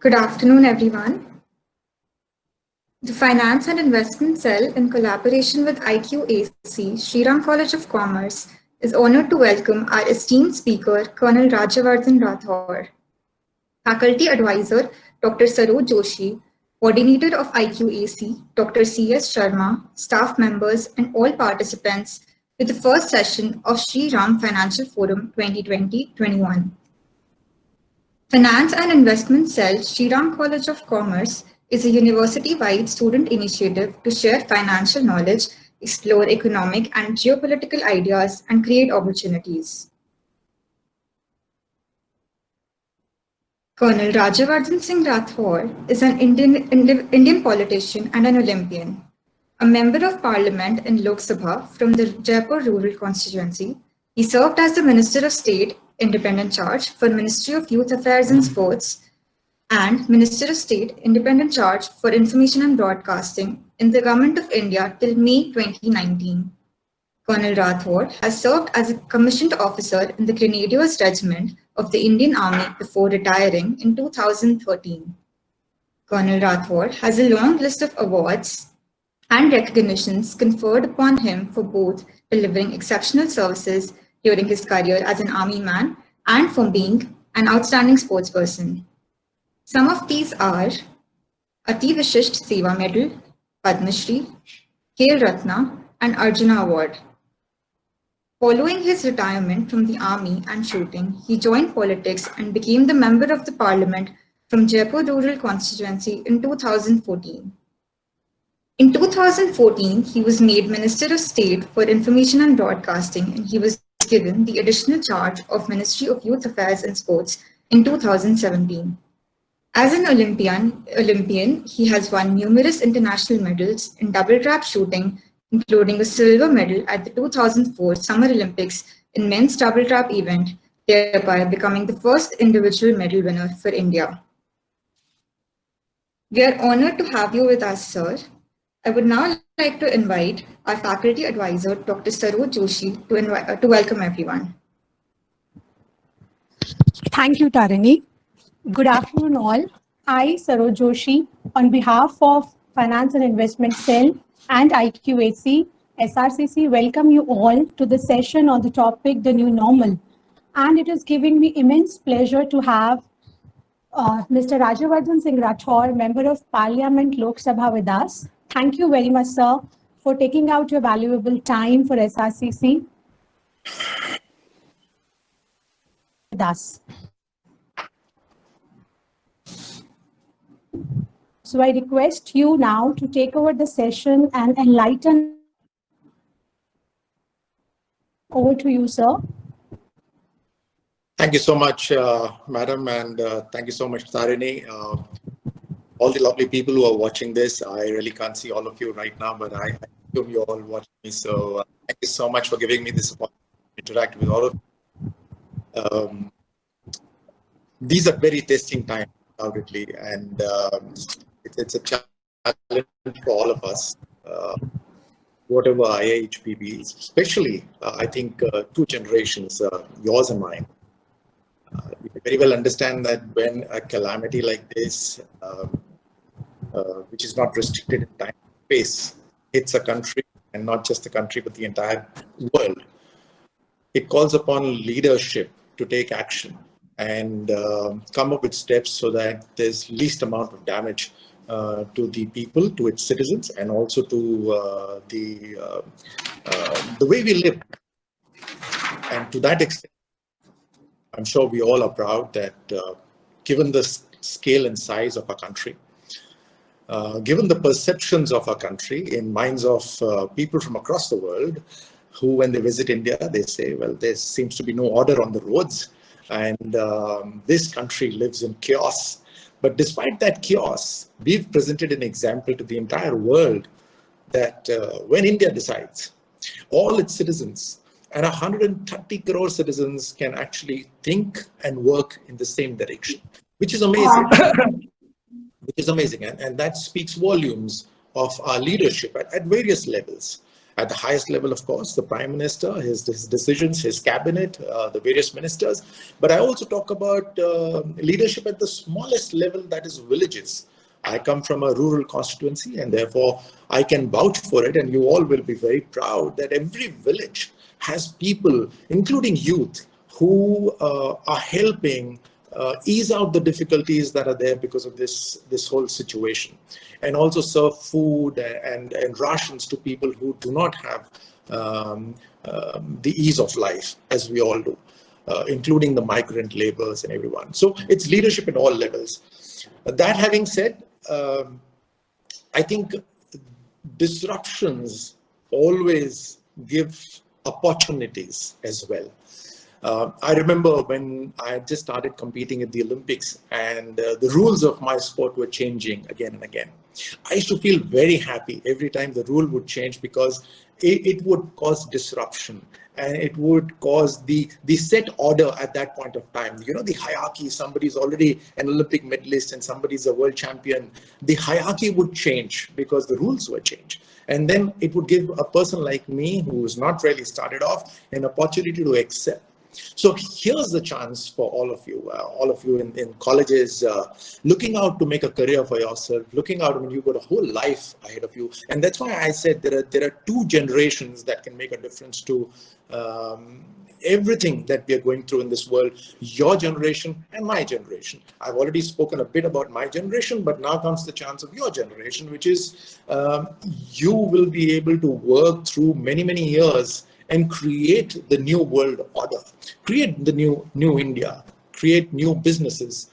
Good afternoon, everyone. The Finance and Investment Cell, in collaboration with IQAC, Shriram College of Commerce, is honored to welcome our esteemed speaker, Colonel Rajyavardhan Rathore, Faculty Advisor, Dr. Saroj Joshi, Coordinator of IQAC, Dr. C.S. Sharma, staff members, and all participants to the first session of Shri Ram Financial Forum 2020-21. Finance and Investment Cell, Shriram College of Commerce, is a university-wide student initiative to share financial knowledge, explore economic and geopolitical ideas, and create opportunities. Colonel Rajyavardhan Singh Rathore is an Indian politician and an Olympian. A member of Parliament in Lok Sabha from the Jaipur rural constituency, he served as the Minister of State, Independent Charge for Ministry of Youth Affairs and Sports, and Minister of State, Independent Charge for Information and Broadcasting in the Government of India till May 2019. Colonel Rathore has served as a commissioned officer in the Grenadiers Regiment of the Indian Army before retiring in 2013. Colonel Rathore has a long list of awards and recognitions conferred upon him for both delivering exceptional services during his career as an army man and for being an outstanding sportsperson. Some of these are Ati Vishisht Seva Medal, Padma Shri, Khel Ratna, and Arjuna Award. Following his retirement from the army and shooting, he joined politics and became the member of the parliament from Jaipur rural constituency in 2014. In 2014, he was made Minister of State for Information and Broadcasting, and he was given the additional charge of Ministry of Youth Affairs and Sports in 2017. As an Olympian, he has won numerous international medals in double trap shooting, including a silver medal at the 2004 Summer Olympics in men's double trap event, thereby becoming the first individual medal winner for India. We are honored to have you with us, sir. I would now like to invite our faculty advisor, Dr. Saroj Joshi, to welcome everyone. Thank you, Tarini. Good afternoon, all. I, Saroj Joshi, on behalf of Finance and Investment Cell and IQAC, SRCC, welcome you all to the session on the topic, the new normal. And it is giving me immense pleasure to have Mr. Rajyavardhan Singh Rathore, Member of Parliament, Lok Sabha, with us. Thank you very much, sir, for taking out your valuable time for SRCC with us. So I request you now to take over the session and enlighten. Over to you, sir. Thank you so much, madam, and thank you so much, Tarini. All the lovely people who are watching this, I really can't see all of you right now, but I assume you're all watching me. So thank you so much for giving me this opportunity to interact with all of you. These are very testing times, undoubtedly, and it's a challenge for all of us, whatever our age we be, especially, I think, two generations, yours and mine. You very well understand that when a calamity like this, which is not restricted in time and space, hits a country, and not just the country, but the entire world, it calls upon leadership to take action and come up with steps so that there's least amount of damage to the people, to its citizens, and also to the way we live. And to that extent, I'm sure we all are proud that given the scale and size of our country, given the perceptions of our country in minds of people from across the world, who when they visit India, they say, well, there seems to be no order on the roads, and this country lives in chaos. But despite that chaos, we've presented an example to the entire world that when India decides, all its citizens and 130 crore citizens can actually think and work in the same direction, which is amazing. Which is amazing, and that speaks volumes of our leadership at various levels. At the highest level, of course, the Prime Minister, his decisions, his cabinet, the various ministers. But I also talk about leadership at the smallest level, that is villages. I come from a rural constituency, and therefore I can vouch for it, and you all will be very proud that every village has people, including youth, who are helping ease out the difficulties that are there because of this whole situation, and also serve food and rations to people who do not have the ease of life, as we all do, including the migrant laborers and everyone. So it's leadership at all levels. That having said, I think disruptions always give opportunities as well. I remember when I just started competing at the Olympics, and the rules of my sport were changing again and again. I used to feel very happy every time the rule would change, because it would cause disruption, and it would cause the set order at that point of time. You know, the hierarchy, somebody's already an Olympic medalist and somebody's a world champion. The hierarchy would change because the rules were changed. And then it would give a person like me, who's not really started off, an opportunity to excel. So here's the chance for all of you in colleges, looking out to make a career for yourself, looking out when you've got a whole life ahead of you. And that's why I said there are two generations that can make a difference to everything that we are going through in this world, your generation and my generation. I've already spoken a bit about my generation, but now comes the chance of your generation, which is you will be able to work through many, many years and create the new world order, create the new India, create new businesses.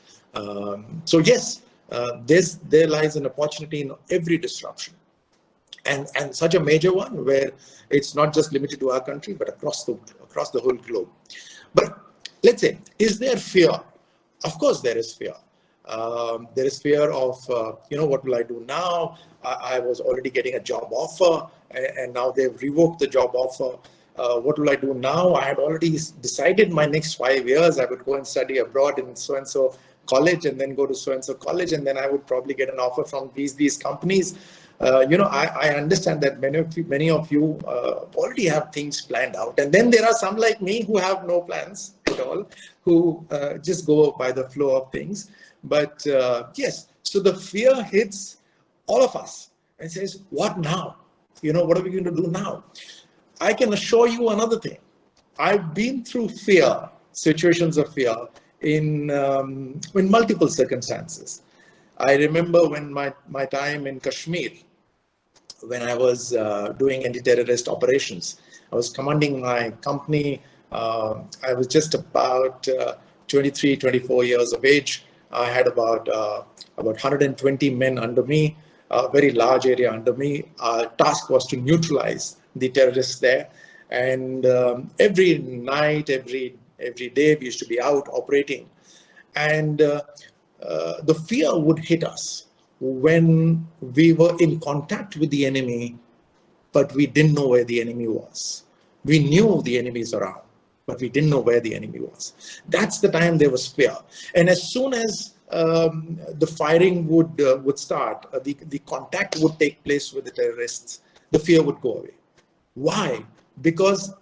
So yes, there lies an opportunity in every disruption, and such a major one where it's not just limited to our country, but across the whole globe. But let's say, is there fear? Of course, there is fear. There is fear of, what will I do now? I was already getting a job offer, and now they've revoked the job offer. What will I do now? I had already decided my next 5 years. I would go and study abroad in so-and-so college, and then go to so-and-so college, and then I would probably get an offer from these companies. I understand that many of you already have things planned out. And then there are some like me who have no plans at all, who just go by the flow of things. But yes, so the fear hits all of us and says, what now? What are we going to do now? I can assure you another thing. I've been through fear, situations of fear in multiple circumstances. I remember when my time in Kashmir, when I was doing anti-terrorist operations. I was commanding my company. I was just about 23, 24 years of age. I had about 120 men under me, a very large area under me. Our task was to neutralize the terrorists there. And every night, every day, we used to be out operating. And the fear would hit us when we were in contact with the enemy, but we didn't know where the enemy was. We knew the enemy is around, but we didn't know where the enemy was. That's the time there was fear. And as soon as the firing would start, the contact would take place with the terrorists, the fear would go away. Why? Because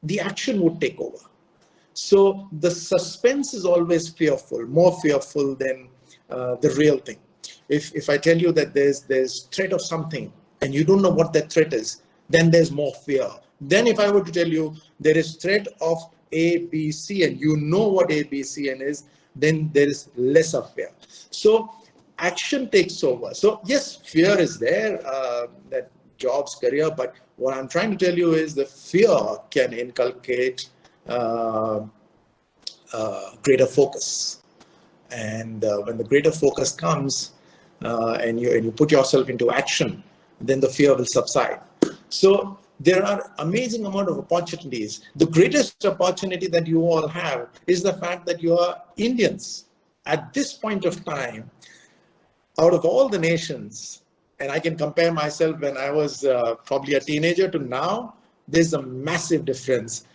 the action would take over. So the suspense is always fearful, more fearful than the real thing. If I tell you that there's threat of something and you don't know what that threat is, then there's more fear. Then if I were to tell you there is threat of A, B, C, and you know what A, B, C, and is, then there is lesser fear. So action takes over. So yes, fear is there, that jobs, career, but what I'm trying to tell you is the fear can inculcate greater focus. And when the greater focus comes and you put yourself into action, then the fear will subside. So there are amazing amount of opportunities. The greatest opportunity that you all have is the fact that you are Indians. At this point of time, out of all the nations, and I can compare myself when I was probably a teenager to now, there's a massive difference.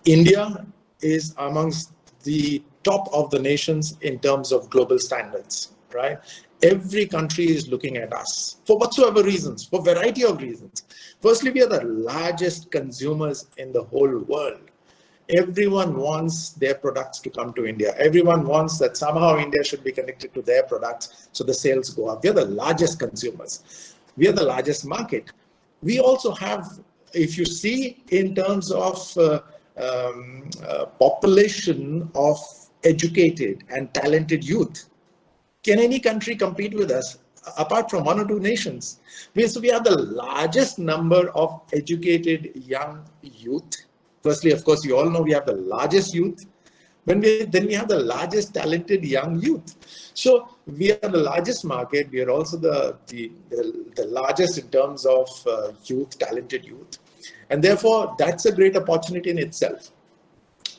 India is amongst the top of the nations in terms of global standards. right? Every country is looking at us for whatsoever reasons, for variety of reasons. Firstly, we are the largest consumers in the whole world. Everyone wants their products to come to India. Everyone wants that somehow India should be connected to their products so the sales go up. We are the largest consumers. We are the largest market. We also have, if you see in terms of population of educated and talented youth, can any country compete with us apart from one or two nations? So we have the largest number of educated young youth. Firstly, of course, you all know we have the largest youth. Then we have the largest talented young youth. So we are the largest market. We are also the largest in terms of youth, talented youth. And therefore, that's a great opportunity in itself.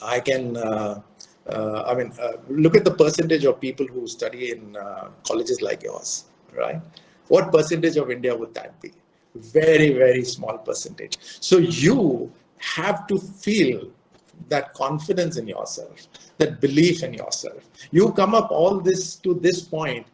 I can, look at the percentage of people who study in colleges like yours, right? What percentage of India would that be? Very, very small percentage. So you have to feel that confidence in yourself, that belief in yourself. You come up all this to this point,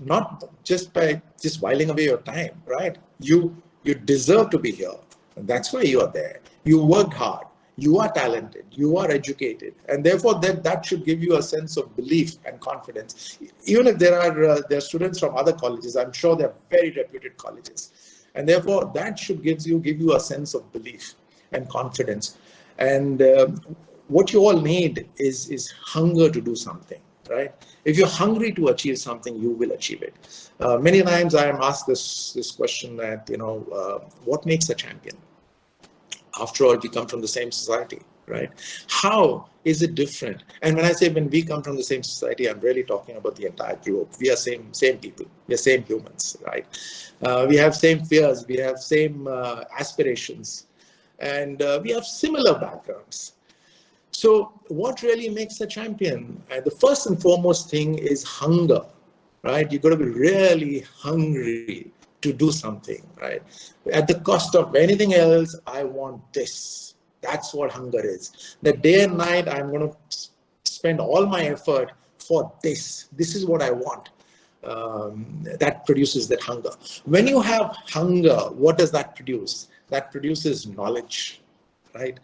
not just by just whiling away your time, right? You deserve to be here. And that's why you are there. You worked hard. You are talented. You are educated, and therefore that should give you a sense of belief and confidence. Even if there are students from other colleges, I'm sure they're very reputed colleges, and therefore that should give you a sense of belief and confidence. And what you all need is hunger to do something, right? If you're hungry to achieve something, you will achieve it. Many times I am asked this question that, what makes a champion? After all, we come from the same society, right? How is it different? And when I say when we come from the same society, I'm really talking about the entire globe. We are same people. We are same humans, right? We have same fears. We have same aspirations. And we have similar backgrounds. So what really makes a champion? The first and foremost thing is hunger, right? You've got to be really hungry to do something, right? At the cost of anything else, I want this. That's what hunger is. That day and night, I'm going to spend all my effort for this. This is what I want. That produces that hunger. When you have hunger, what does that produce? That produces knowledge, right?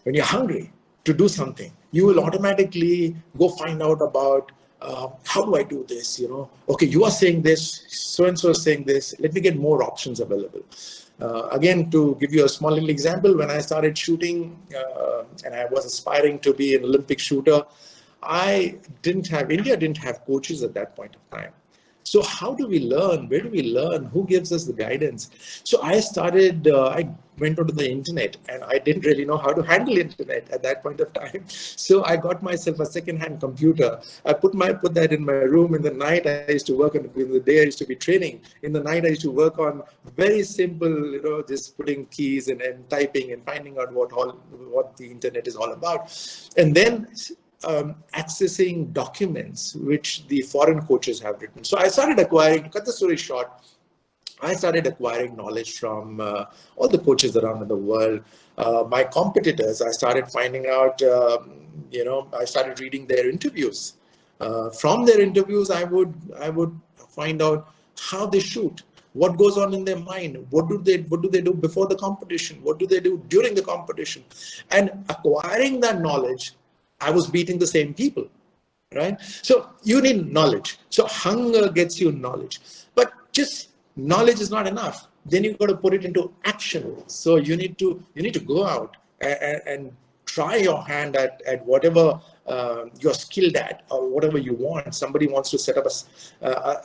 When you're hungry to do something, you will automatically go find out about how do I do this? Okay, you are saying this, so-and-so is saying this, let me get more options available. Again, to give you a small little example, when I started shooting and I was aspiring to be an Olympic shooter, India didn't have coaches at that point of time. So how do we learn? Where do we learn? Who gives us the guidance? So I went onto the internet, and I didn't really know how to handle internet at that point of time. So I got myself a second-hand computer. I put that in my room. In the night, I used to work on it. In the day, I used to be training. In the night, I used to work on very simple, just putting keys and typing and finding out what the internet is all about. And then accessing documents which the foreign coaches have written. So I started acquiring, to cut the story short, I started acquiring knowledge from all the coaches around in the world. My competitors, I started finding out, I started reading their interviews. From their interviews, I would find out how they shoot, what goes on in their mind, what do they do before the competition, what do they do during the competition. And acquiring that knowledge, I was beating the same people, right? So you need knowledge. So hunger gets you knowledge, but just knowledge is not enough. Then you've got to put it into action. So you need to go out and try your hand at whatever you're skilled at or whatever you want. Somebody wants to set up a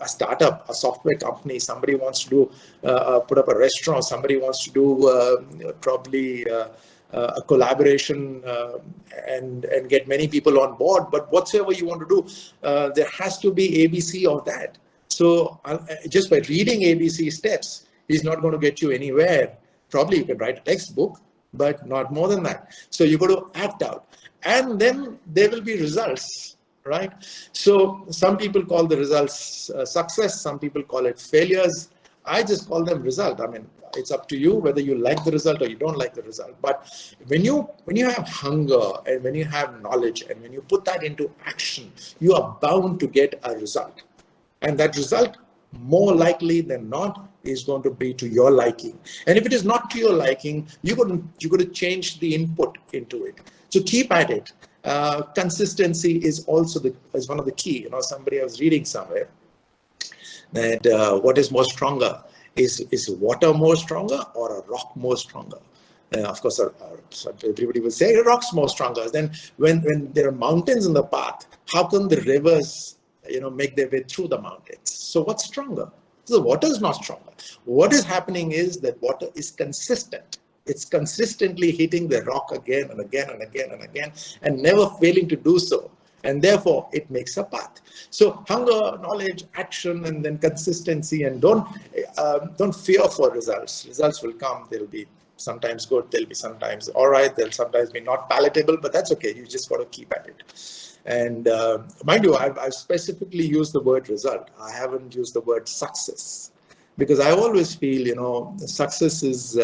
startup, a software company. Somebody wants to put up a restaurant. Somebody wants to do probably a collaboration and get many people on board. But whatsoever you want to do, there has to be ABC of that. So just by reading ABC steps is not going to get you anywhere. Probably you can write a textbook, but not more than that. So you got to act out, and then there will be results, right? So some people call the results success. Some people call it failures. I just call them result. I mean, it's up to you whether you like the result or you don't like the result. But when you have hunger and when you have knowledge and when you put that into action, you are bound to get a result. And that result, more likely than not, is going to be to your liking. And if it is not to your liking, you're going to change the input into it. So keep at it. Consistency is also is one of the key. You know, somebody I was reading somewhere that what is more stronger is water more stronger or a rock more stronger. Of course, everybody will say a rock's more stronger. Then when there are mountains in the path, how come the rivers, you know, make their way through the mountains? So what's stronger? So the water is not stronger. What is happening is that water is consistent. It's consistently hitting the rock again and again and again and again, and never failing to do so. And therefore, it makes a path. So hunger, knowledge, action, and then consistency. And don't fear for results. Results will come. They'll be sometimes good. They'll be sometimes all right. They'll sometimes be not palatable, but that's okay. You just got to keep at it. And mind you, I've specifically used the word result. I haven't used the word success, because I always feel, you know, success is,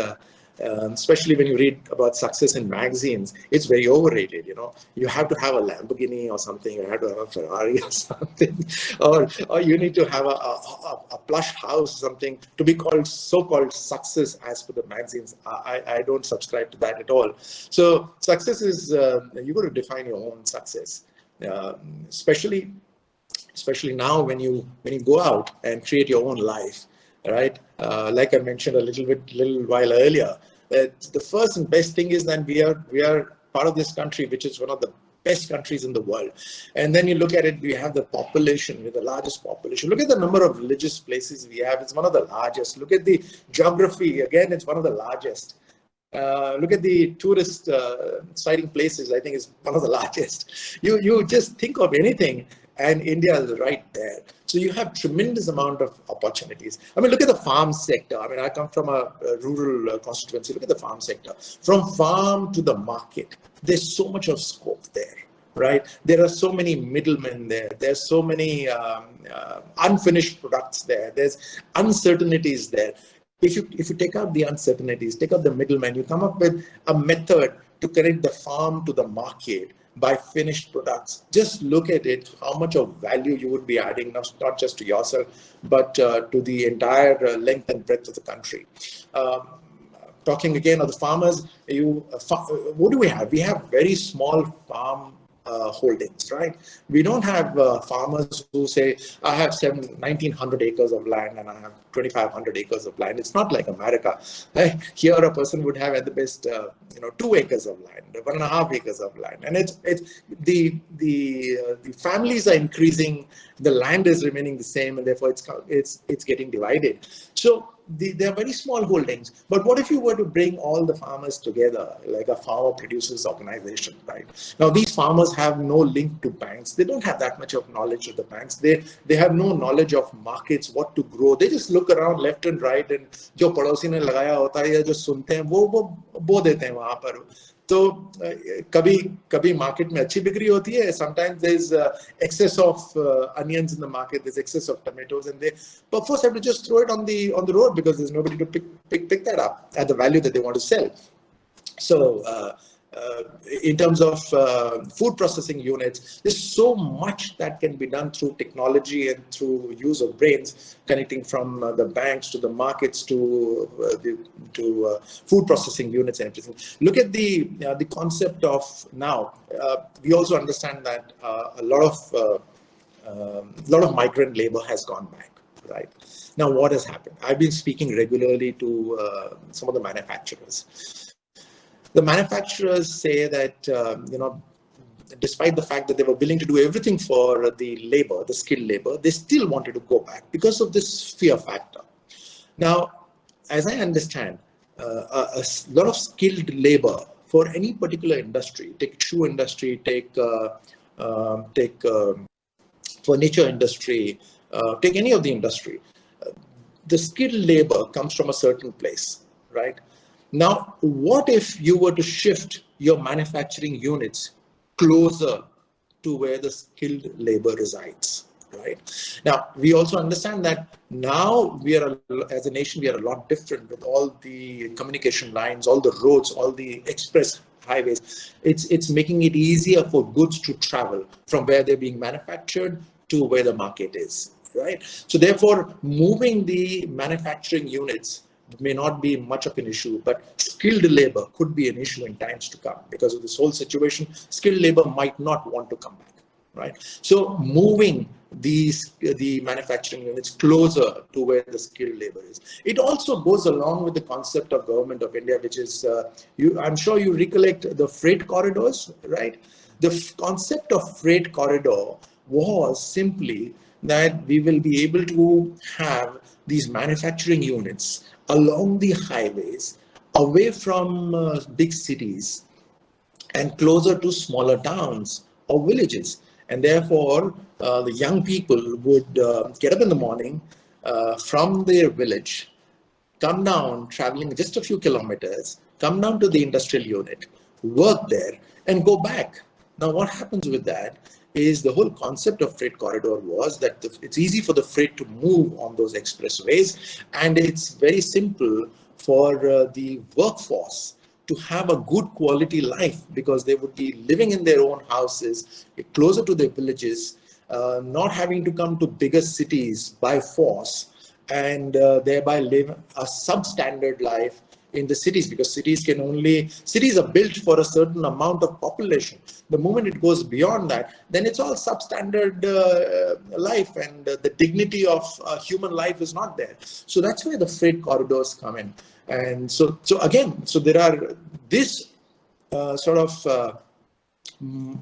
especially when you read about success in magazines, it's very overrated. You know, you have to have a Lamborghini or something, you have to have a Ferrari or something, or you need to have a plush house or something to be called so-called success as per the magazines. I don't subscribe to that at all. So success is, you got to define your own success. Especially now when you go out and create your own life, right? Like I mentioned a little while earlier, that the first and best thing is that we are part of this country, which is one of the best countries in the world. And then you look at it, we have the population, we're the largest population. Look at the number of religious places we have, it's one of the largest. Look at the geography, again, it's one of the largest. Look at the tourist sighting places, I think is one of the largest. You just think of anything and India is right there. So you have tremendous amount of opportunities. I mean, look at the farm sector. I mean, I come from a rural constituency. Look at the farm sector. From farm to the market, there's so much of scope there, right? There are so many middlemen there. There's so many unfinished products there. There's uncertainties there. If you take out the uncertainties, take out the middleman, you come up with a method to connect the farm to the market by finished products. Just look at it, how much of value you would be adding, not just to yourself, but to the entire length and breadth of the country. Talking again of the farmers, what do we have? We have very small farm holdings, right? We don't have farmers who say, I have 1,900 acres of land and I have 2,500 acres of land. It's not like America. Here a person would have at the best, 2 acres of land, 1.5 acres of land. And it's the families are increasing, the land is remaining the same, and therefore it's getting divided. So they are very small holdings. But what if you were to bring all the farmers together, like a farmer producers organization, right? Now, these farmers have no link to banks. They don't have that much of knowledge of the banks. They have no knowledge of markets, what to grow. They just look around left and right, and जो पड़ोसी ने लगाया होता है या जो सुनते हैं वो बो देते हैं वहाँ पर. तो कभी market में अच्छी बिक्री होती है. Sometimes there's excess of onions in the market. There's excess of tomatoes, and they perforce have to just throw it on the road because there's nobody to pick that up at the value that they want to sell. So in terms of food processing units, there's so much that can be done through technology and through use of brains, connecting from the banks to the markets to food processing units and everything. Look at the concept of now. We also understand that a lot of migrant labor has gone back, right? Now, what has happened? I've been speaking regularly to some of the manufacturers. The manufacturers say that, despite the fact that they were willing to do everything for the labor, the skilled labor, they still wanted to go back because of this fear factor. Now, as I understand, a lot of skilled labor for any particular industry, take shoe industry, take furniture industry, take any of the industry, the skilled labor comes from a certain place, right? Now, what if you were to shift your manufacturing units closer to where the skilled labor resides, right? Now, we also understand that now we are, as a nation, we are a lot different with all the communication lines, all the roads, all the express highways. It's making it easier for goods to travel from where they're being manufactured to where the market is, right? So therefore, moving the manufacturing units may not be much of an issue, but skilled labor could be an issue in times to come because of this whole situation. Skilled labor might not want to come back, right? So moving the manufacturing units closer to where the skilled labor is. It also goes along with the concept of Government of India, which is, I'm sure you recollect the freight corridors, right? The concept of freight corridor was simply that we will be able to have these manufacturing units along the highways away from big cities and closer to smaller towns or villages. And therefore, the young people would get up in the morning from their village, come down traveling just a few kilometers, come down to the industrial unit, work there, and go back. Now, what happens with that is the whole concept of freight corridor was that it's easy for the freight to move on those expressways, and it's very simple for the workforce to have a good quality life because they would be living in their own houses, closer to their villages, not having to come to bigger cities by force, and thereby live a substandard life in the cities, because cities are built for a certain amount of population. The moment it goes beyond that, then it's all substandard life, and the dignity of human life is not there. So that's where the freight corridors come in. And so there are this sort of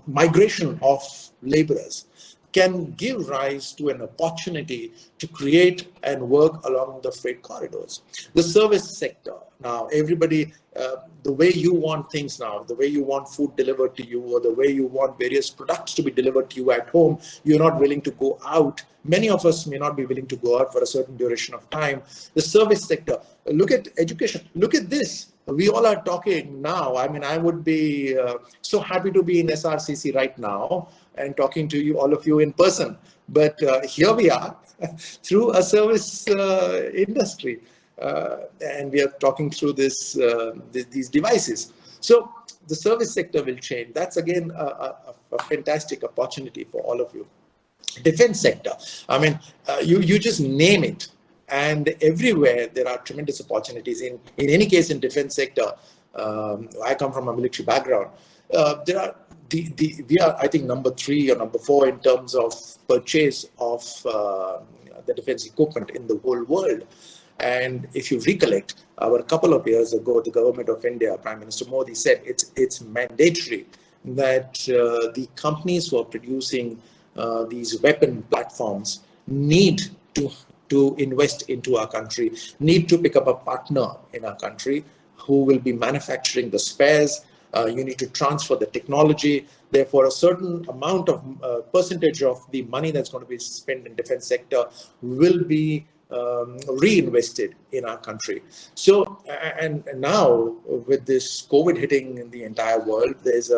migration of laborers can give rise to an opportunity to create and work along the freight corridors. The service sector, now everybody, the way you want things now, the way you want food delivered to you, or the way you want various products to be delivered to you at home, you're not willing to go out. Many of us may not be willing to go out for a certain duration of time. The service sector, look at education, look at this. We all are talking now. I mean, I would be so happy to be in SRCC right now and talking to you, all of you in person. But here we are through a service industry, and we are talking through these devices. So the service sector will change. That's again a fantastic opportunity for all of you. Defense sector. I mean, you just name it. And everywhere there are tremendous opportunities. In any case, in defense sector, I come from a military background. There are we are, I think, number 3 or number 4 in terms of purchase of the defense equipment in the whole world. And if you recollect, a couple of years ago, the Government of India, Prime Minister Modi said it's mandatory that the companies who are producing these weapon platforms need to invest into our country, need to pick up a partner in our country who will be manufacturing the spares. You need to transfer the technology. Therefore, a certain amount of percentage of the money that's going to be spent in defense sector will be reinvested in our country. So, and now with this COVID hitting in the entire world, there's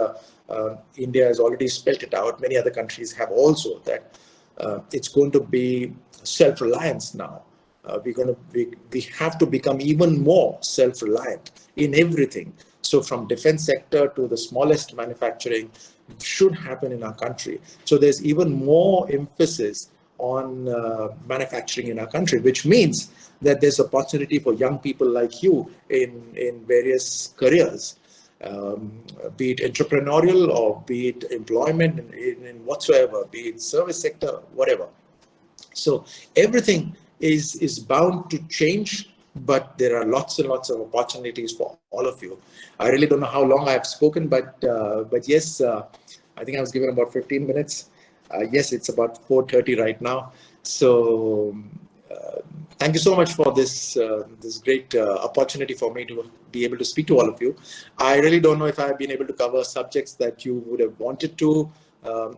India has already spelled it out. Many other countries have also, that it's going to be self-reliance now. We have to become even more self-reliant in everything. So from defense sector to the smallest manufacturing should happen in our country. So there's even more emphasis on manufacturing in our country, which means that there's opportunity for young people like you in various careers, be it entrepreneurial or be it employment in whatsoever, be it service sector, whatever. So everything is bound to change, but there are lots and lots of opportunities for all of you. I really don't know how long I've spoken, but yes, I think I was given about 15 minutes. Yes, it's about 4:30 right now. So thank you so much for this this great opportunity for me to be able to speak to all of you. I really don't know if I've been able to cover subjects that you would have wanted to.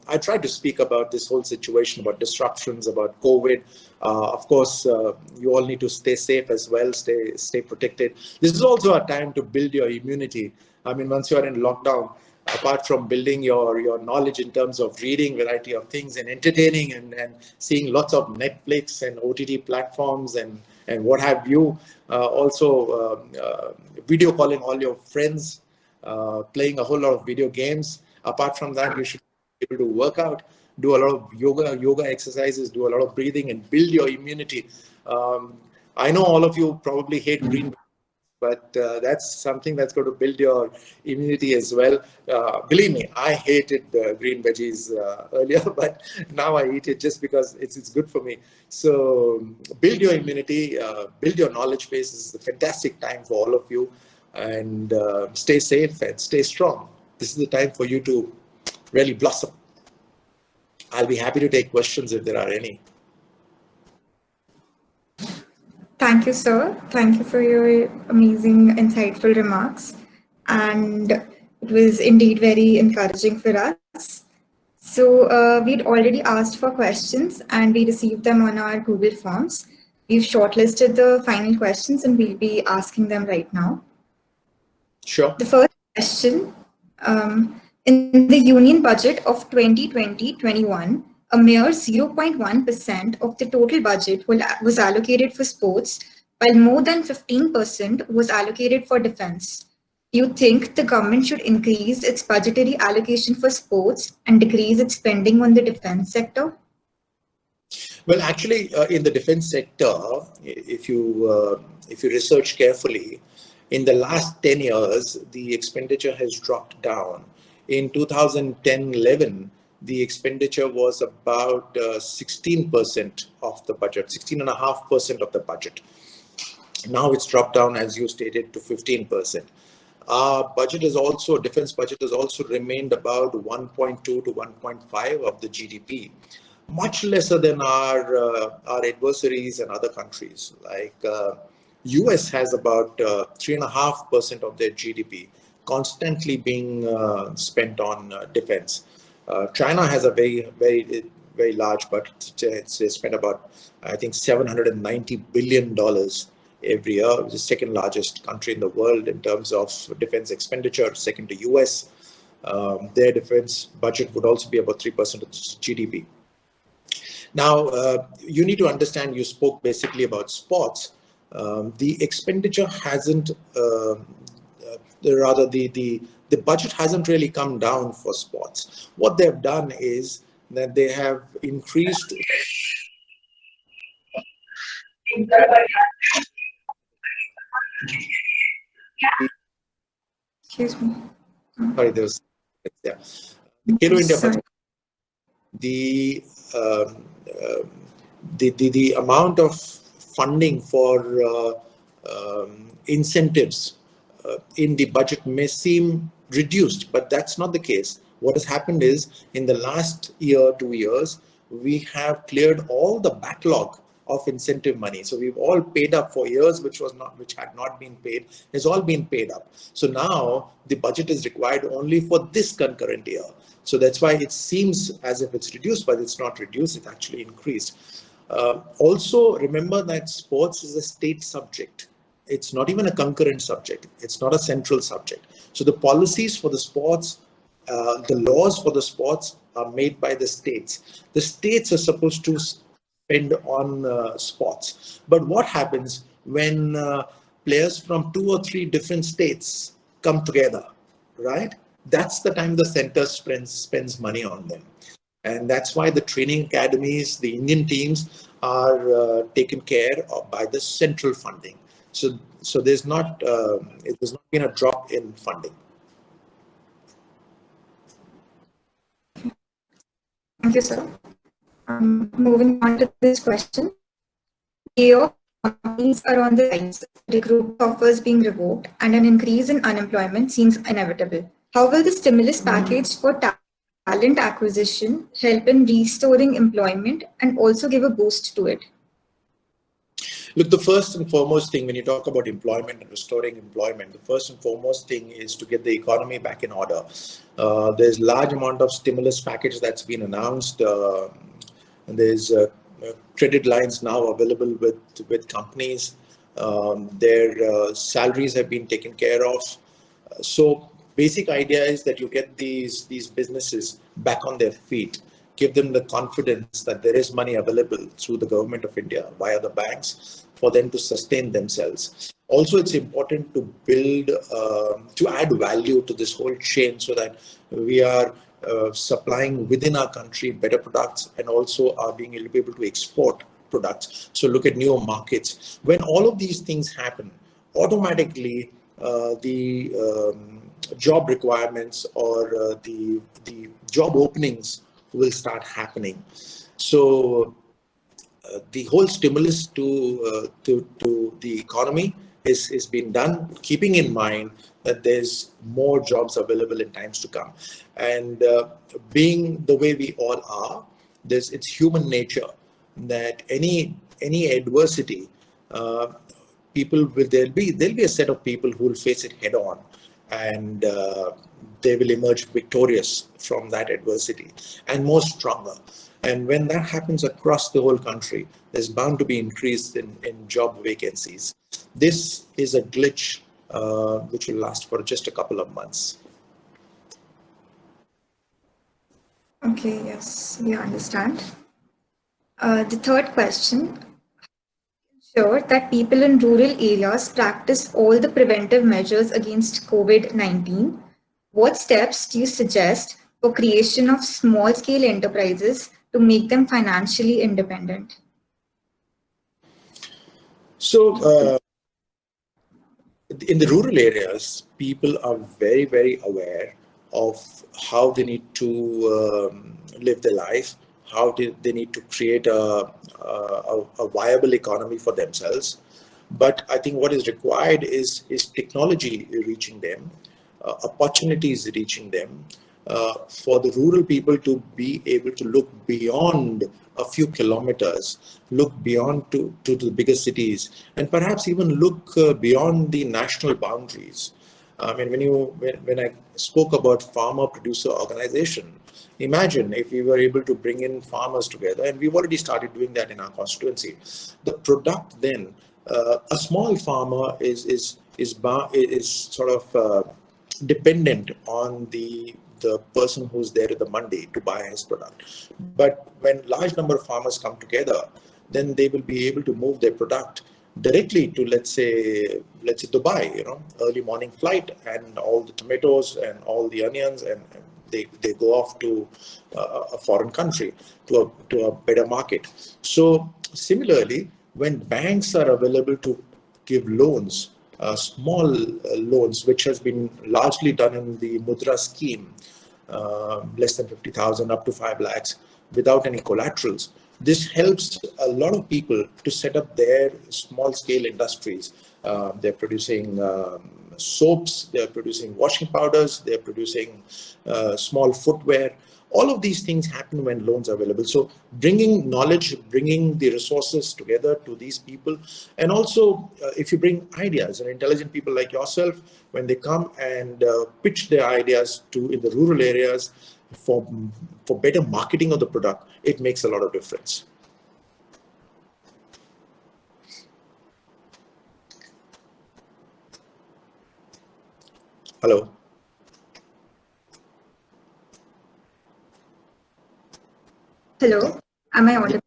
I tried to speak about this whole situation, about disruptions, about COVID. Of course, you all need to stay safe as well, stay protected. This is also a time to build your immunity. I mean, once you're in lockdown, apart from building your knowledge in terms of reading variety of things and entertaining and seeing lots of Netflix and OTT platforms and what have you, also video calling all your friends, playing a whole lot of video games. Apart from that, you should be able to work out, do a lot of yoga exercises, do a lot of breathing, and build your immunity. I know all of you probably hate green, but that's something that's going to build your immunity as well. Believe me, I hated green veggies earlier, but now I eat it just because it's good for me. So build your immunity, build your knowledge base. This is a fantastic time for all of you, and stay safe and stay strong. This is the time for you to really blossom. I'll be happy to take questions if there are any. Thank you, sir. Thank you for your amazing, insightful remarks. And it was indeed very encouraging for us. So we'd already asked for questions and we received them on our Google Forms. We've shortlisted the final questions and we'll be asking them right now. Sure. The first question, in the union budget of 2020-21, a mere 0.1% of the total budget was allocated for sports, while more than 15% was allocated for defense. Do you think the government should increase its budgetary allocation for sports and decrease its spending on the defense sector? Well, actually, in the defense sector, if you research carefully, in the last 10 years, the expenditure has dropped down. In 2010-11, the expenditure was about 16% of the budget, 16.5% of the budget. Now it's dropped down, as you stated, to 15%. Our budget is also, defense budget has also remained about 1.2 to 1.5 of the GDP, much lesser than our adversaries and other countries. Like US has about 3.5% of their GDP constantly being spent on defense. China has a very large budget. They spend about, I think, $790 billion every year. It's the second largest country in the world in terms of defense expenditure, second to US. Their defense budget would also be about 3% of GDP. Now, you need to understand, you spoke basically about sports. The expenditure hasn't, rather the budget hasn't really come down for sports. What they've done is that they have increased. Excuse me. Sorry, there was, yeah. The Kalo India Sorry. budget, the amount of funding for incentives in the budget may seem reduced, but that's not the case. What has happened is, in the last year, 2 years, we have cleared all the backlog of incentive money. So we've all paid up for years which had not been paid, has all been paid up. So now the budget is required only for this concurrent year. So that's why it seems as if it's reduced, but it's not reduced, it's actually increased. Also, remember that sports is a state subject. It's not even a concurrent subject. It's not a central subject. So the policies for the sports, the laws for the sports are made by the states. The states are supposed to spend on sports. But what happens when players from 2 or 3 different states come together, right? That's the time the center spends money on them. And that's why the training academies, the Indian teams are taken care of by the central funding. So there's not been a drop in funding. Thank you, sir. Moving on to this question. Layoff companies are on the rise, recruit offers being revoked, and an increase in unemployment seems inevitable. How will the stimulus package for talent acquisition help in restoring employment and also give a boost to it? Look, the first and foremost thing when you talk about employment and restoring employment, the first and foremost thing is to get the economy back in order. There's large amount of stimulus package that's been announced. And there's credit lines now available with companies. Their salaries have been taken care of. So basic idea is that you get these businesses back on their feet, give them the confidence that there is money available through the government of India via the banks for them to sustain themselves. Also, it's important to build, to add value to this whole chain so that we are supplying within our country better products and also are being able to export products. So look at newer markets. When all of these things happen, automatically the job requirements or the job openings will start happening. So the whole stimulus to the economy is being done, keeping in mind that there's more jobs available in times to come. And being the way we all are, it's human nature that any adversity, people will there'll be a set of people who will face it head on, and they will emerge victorious from that adversity and more stronger. And when that happens across the whole country, there's bound to be increase in job vacancies. This is a glitch which will last for just a couple of months. Okay, yes, we understand. The third question: ensure that people in rural areas practice all the preventive measures against COVID-19. What steps do you suggest for creation of small-scale enterprises to make them financially independent? So in the rural areas, people are very, very aware of how they need to live their life, how they need to create a viable economy for themselves. But I think what is required is technology reaching them, opportunities reaching them, for the rural people to be able to look beyond a few kilometers, look beyond to the bigger cities, and perhaps even look beyond the national boundaries. I mean, when I spoke about farmer-producer organization, imagine if we were able to bring in farmers together, and we've already started doing that in our constituency. The product then, a small farmer is sort of dependent on the person who's there at the mandi to buy his product. But when large number of farmers come together, then they will be able to move their product directly to, let's say Dubai, early morning flight, and all the tomatoes and all the onions, and they go off to a foreign country, to a better market. So similarly, when banks are available to give loans, small loans, which has been largely done in the Mudra scheme, less than 50,000 up to 5 lakhs, without any collaterals. This helps a lot of people to set up their small scale industries. They're producing soaps, they're producing washing powders, they're producing small footwear. All of these things happen when loans are available. So bringing knowledge, bringing the resources together to these people, and also if you bring ideas and intelligent people like yourself, when they come and pitch their ideas in the rural areas for better marketing of the product, it makes a lot of difference. Hello. Hello, am I audible?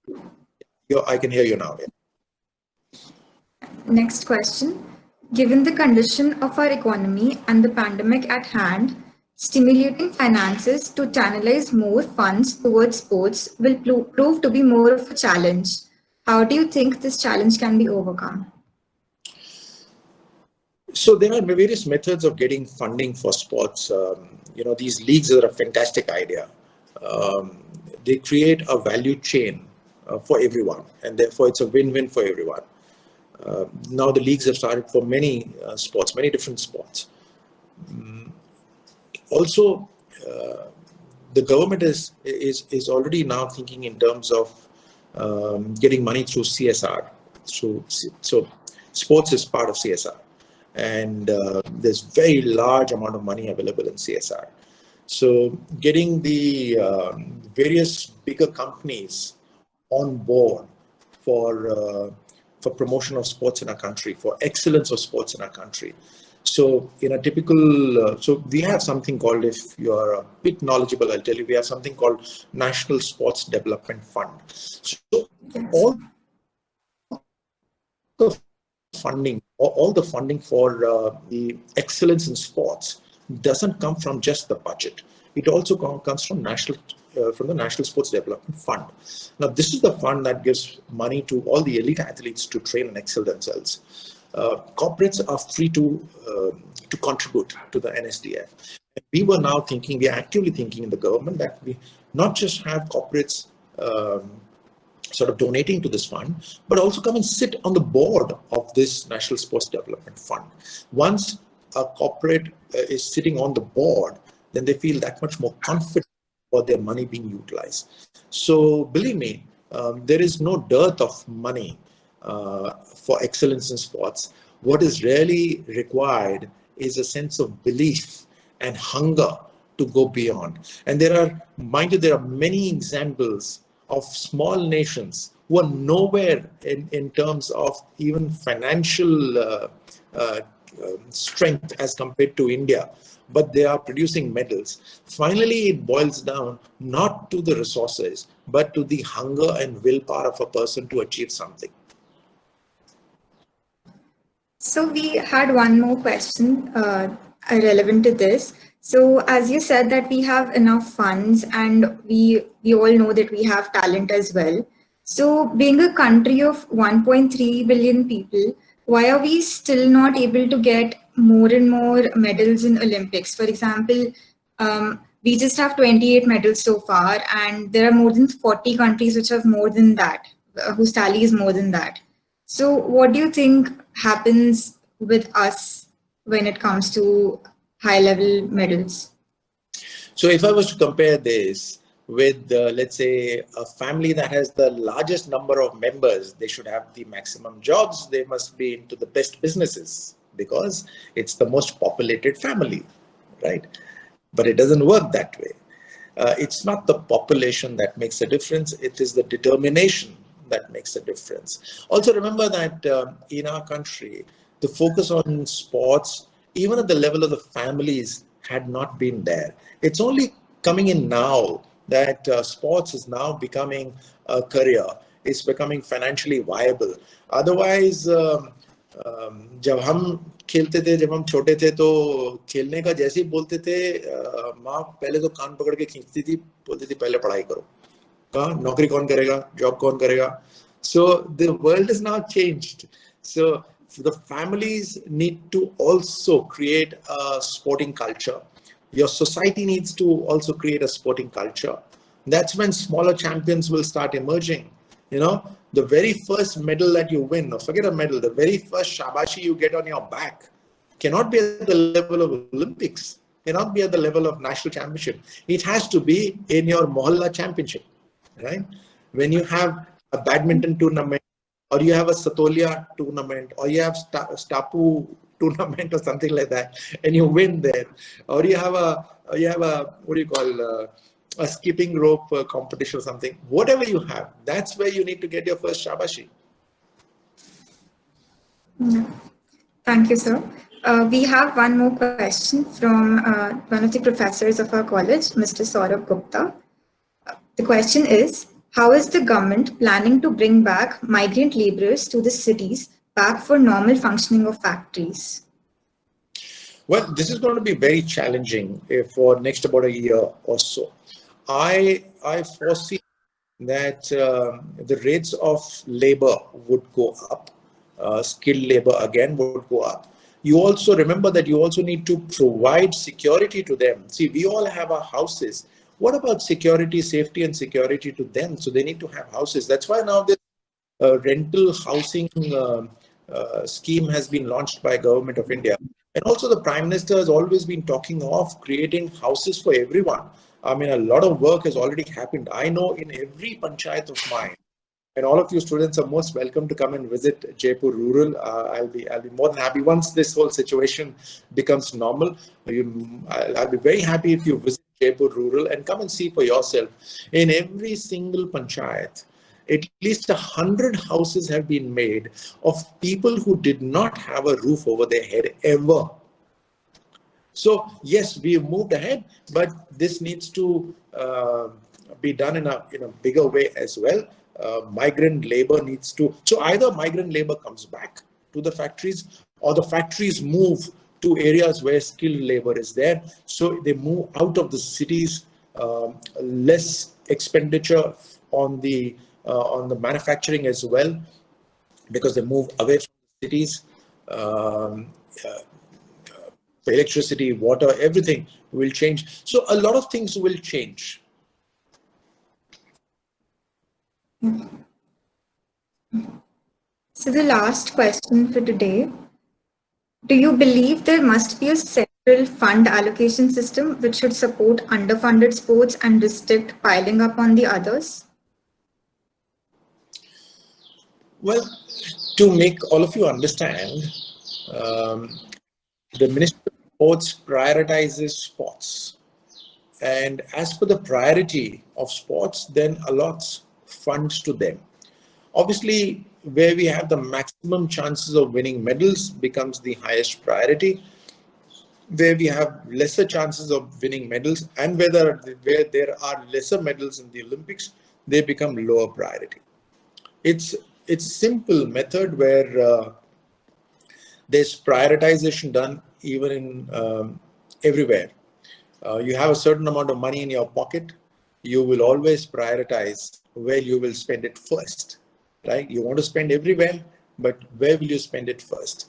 I can hear you now. Yeah. Next question. Given the condition of our economy and the pandemic at hand, stimulating finances to channelize more funds towards sports will prove to be more of a challenge. How do you think this challenge can be overcome? So there are various methods of getting funding for sports. These leagues are a fantastic idea. They create a value chain for everyone, and therefore it's a win-win for everyone. Now the leagues have started for many sports, many different sports. Also, the government is already now thinking in terms of getting money through CSR. So sports is part of CSR, and there's very large amount of money available in CSR. So getting the various bigger companies on board for promotion of sports in our country, for excellence of sports in our country. So in a typical, so we have something called, if you are a bit knowledgeable, I'll tell you, we have something called National Sports Development Fund. So Yes. all the funding, all the funding for the excellence in sports doesn't come from just the budget. It also comes from the National Sports Development Fund. Now, this is the fund that gives money to all the elite athletes to train and excel themselves. Corporates are free to contribute to the NSDF. We were now thinking, we are actively thinking in the government that we not just have corporates sort of donating to this fund, but also come and sit on the board of this National Sports Development Fund. Once a corporate is sitting on the board, then they feel that much more confident about their money being utilized. So believe me, there is no dearth of money for excellence in sports. What is really required is a sense of belief and hunger to go beyond. And mind you, there are many examples of small nations who are nowhere in terms of even financial strength as compared to India, but they are producing medals. Finally, it boils down not to the resources, but to the hunger and willpower of a person to achieve something. So we had one more question relevant to this. So as you said that we have enough funds and we all know that we have talent as well. So being a country of 1.3 billion people, why are we still not able to get more and more medals in Olympics? For example, we just have 28 medals so far, and there are more than 40 countries which have more than that, whose tally is more than that. So what do you think happens with us when it comes to high level medals? So if I was to compare this with, let's say, a family that has the largest number of members, they should have the maximum jobs. They must be into the best businesses because it's the most populated family, right? But it doesn't work that way. It's not the population that makes a difference. It is the determination that makes a difference. Also remember that in our country, the focus on sports, even at the level of the families, had not been there. It's only coming in now that sports is now becoming a career. It's becoming financially viable. Otherwise, जब हम खेलते थे, जब हम छोटे थे, तो खेलने का जैसे ही बोलते थे, माँ पहले तो कान पकड़ के खींचती थी, बोलती थी पहले पढ़ाई करो, कहाँ नौकरी कौन करेगा, जॉब कौन करेगा. So the world has now changed. So the families need to also create a sporting culture. Your society needs to also create a sporting culture. That's when smaller champions will start emerging. You know, the very first medal that you win, or forget a medal, the very first shabashi you get on your back cannot be at the level of Olympics, cannot be at the level of national championship. It has to be in your mohalla championship, right? When you have a badminton tournament, or you have a Satolia tournament, or you have Stapu tournament or something like that, and you win there, or you have a what do you call a skipping rope competition or something, whatever you have, that's where you need to get your first shabashi. Thank you, sir. We have one more question from one of the professors of our college, Mr. Saurabh Gupta. The question is, how is the government planning to bring back migrant laborers to the cities back for normal functioning of factories? Well, this is going to be very challenging for next about a year or so. I foresee that the rates of labor would go up, skilled labor again would go up. You also remember that you also need to provide security to them. See, we all have our houses. What about security, safety and security to them? So they need to have houses. That's why now this rental housing scheme has been launched by Government of India. And also the Prime Minister has always been talking of creating houses for everyone. I mean, a lot of work has already happened. I know in every panchayat of mine, and all of you students are most welcome to come and visit Jaipur Rural. I'll be more than happy once this whole situation becomes normal. I'll be very happy if you visit Jaipur Rural and come and see for yourself. In every single panchayat, at least 100 houses have been made of people who did not have a roof over their head ever. So yes, we have moved ahead, but this needs to be done in a bigger way as well. Migrant labor needs to, so either migrant labor comes back to the factories, or the factories move to areas where skilled labor is there. So they move out of the cities, less expenditure on the manufacturing as well, because they move away from the cities. Electricity, water, everything will change. So a lot of things will change. So the last question for today. Do you believe there must be a central fund allocation system which should support underfunded sports and restrict piling up on the others? Well, to make all of you understand, um, the Ministry of Sports prioritizes sports. And as per the priority of sports, then allots funds to them. Obviously, where we have the maximum chances of winning medals becomes the highest priority. Where we have lesser chances of winning medals, and where there are lesser medals in the Olympics, they become lower priority. It's simple method where there's prioritization done even in everywhere. You have a certain amount of money in your pocket, you will always prioritize where you will spend it first, right? You want to spend everywhere, but where will you spend it first,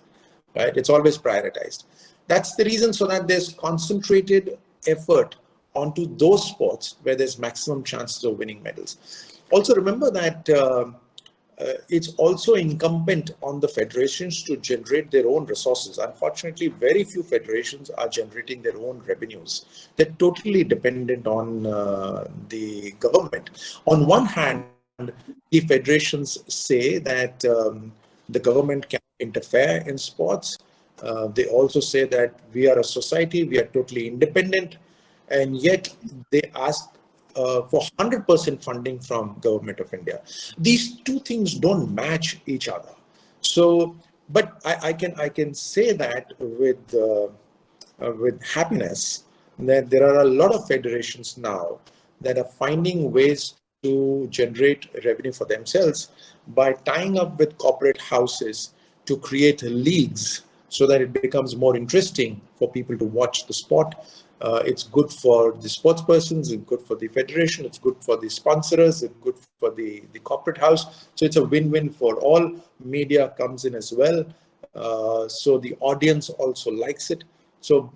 right? It's always prioritized. That's the reason, so that there's concentrated effort onto those sports where there's maximum chances of winning medals. Also remember that it's also incumbent on the federations to generate their own resources. Unfortunately, very few federations are generating their own revenues. They're totally dependent on the government. On one hand, the federations say that the government can interfere in sports. They also say that we are a society, we are totally independent, and yet they ask for 100% funding from Government of India. These two things don't match each other. So, but I can say that with happiness that there are a lot of federations now that are finding ways to generate revenue for themselves by tying up with corporate houses to create leagues so that it becomes more interesting for people to watch the sport. It's good for the sports persons, it's good for the federation, it's good for the sponsors, it's good for the corporate house. So it's a win-win for all. Media comes in as well. So the audience also likes it. So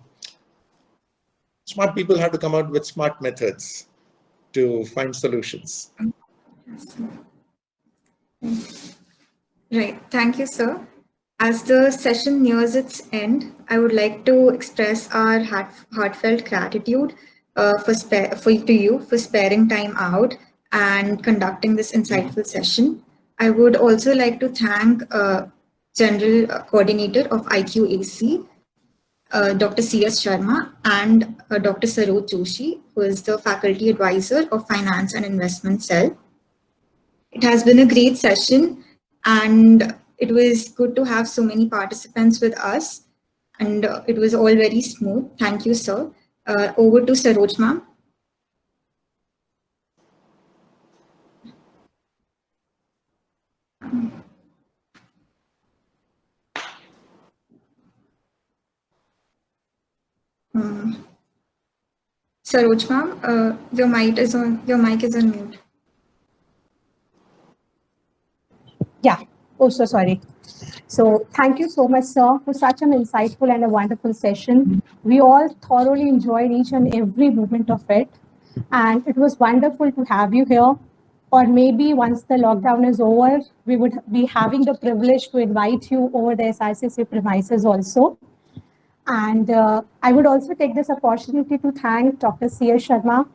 smart people have to come out with smart methods to find solutions. Right. Thank you, sir. As the session nears its end, I would like to express our heartfelt gratitude to you for sparing time out and conducting this insightful session. I would also like to thank General Coordinator of IQAC, Dr. C.S. Sharma, and Dr. Saroj Joshi, who is the Faculty Advisor of Finance and Investment Cell. It has been a great session, and it was good to have so many participants with us, and it was all very smooth. Thank you, sir. Over to Saroj ma'am. Saroj ma'am, your mic is on mute. Yeah. Oh, so sorry. So thank you so much, sir, for such an insightful and a wonderful session. We all thoroughly enjoyed each and every moment of it. And it was wonderful to have you here. Or maybe once the lockdown is over, we would be having the privilege to invite you over the SRCC premises also. And I would also take this opportunity to thank Dr. C.S. Sharma,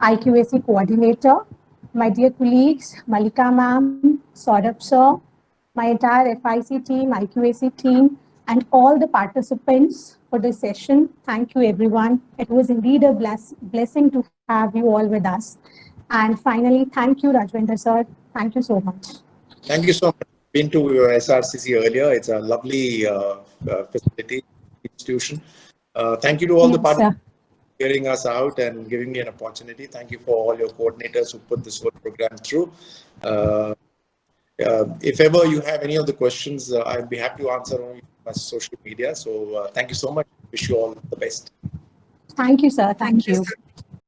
IQAC coordinator, my dear colleagues, Malika ma'am, Saurabh sir, my entire FIC team, IQAC team, and all the participants for this session. Thank you, everyone. It was indeed a blessing to have you all with us. And finally, thank you, Rajyavardhan sir. Thank you so much. Thank you so much. Been to SRCC earlier. It's a lovely facility, institution. Thank you to all the Yes, participants hearing us out and giving me an opportunity. Thank you for all your coordinators who put this whole program through. If ever you have any of the questions, I'd be happy to answer on my social media. So thank you so much. Wish you all the best. Thank you, sir. Thank Thank you, you. sir.